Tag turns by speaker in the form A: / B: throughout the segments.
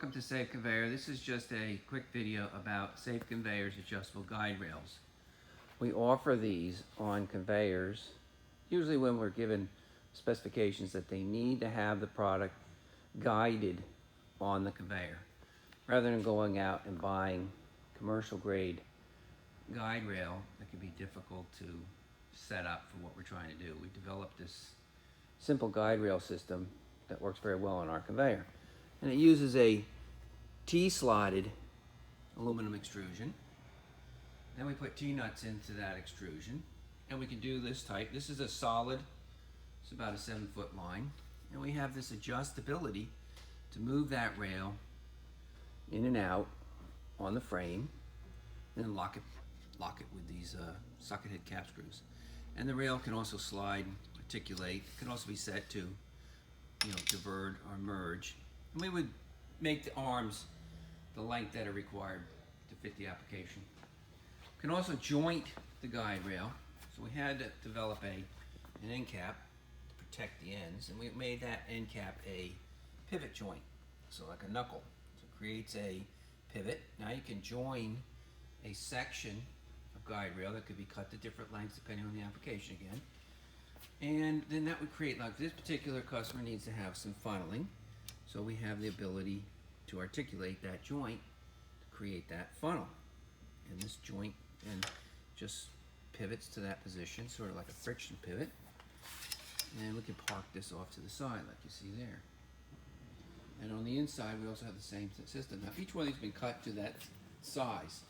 A: Welcome to Safe Conveyor. This is just a quick video about Safe Conveyors adjustable guide rails. We offer these on conveyors, usually when we're given specifications that they need to have the product guided on the conveyor, rather than going out and buying commercial grade guide rail that can be difficult to set up for what we're trying to do. We developed this simple guide rail system that works very well on our conveyor. And it uses a T-slotted aluminum extrusion. Then we put T-nuts into that extrusion. And we can do this type. This is a solid, it's about a 7-foot line. And we have this adjustability to move that rail in and out on the frame, and then lock it with these socket head cap screws. And the rail can also slide, articulate. It can also be set to, divert or merge. And we would make the arms the length that are required to fit the application. We can also joint the guide rail. So we had to develop an end cap to protect the ends, and we made that end cap a pivot joint, so like a knuckle. So it creates a pivot. Now you can join a section of guide rail that could be cut to different lengths depending on the application again. And then that would create, like this particular customer needs to have some funneling. So we have the ability to articulate that joint to create that funnel. And this joint then just pivots to that position, sort of like a friction pivot. And we can park this off to the side like you see there. And on the inside we also have the same system. Now each one of these has been cut to that size.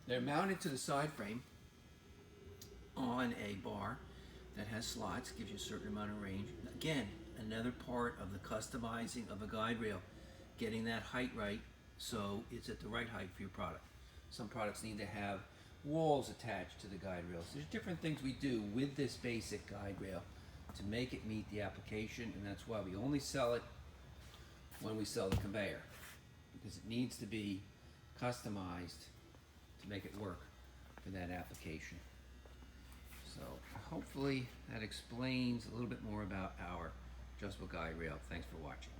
A: They're mounted to the side frame on a bar that has slots, gives you a certain amount of range. Again, another part of the customizing of a guide rail, getting that height right so it's at the right height for your product. Some products need to have walls attached to the guide rails. There's different things we do with this basic guide rail to make it meet the application, and that's why we only sell it when we sell the conveyor, because it needs to be customized to make it work for that application. So hopefully that explains a little bit more about our adjustable guide rail. Thanks for watching.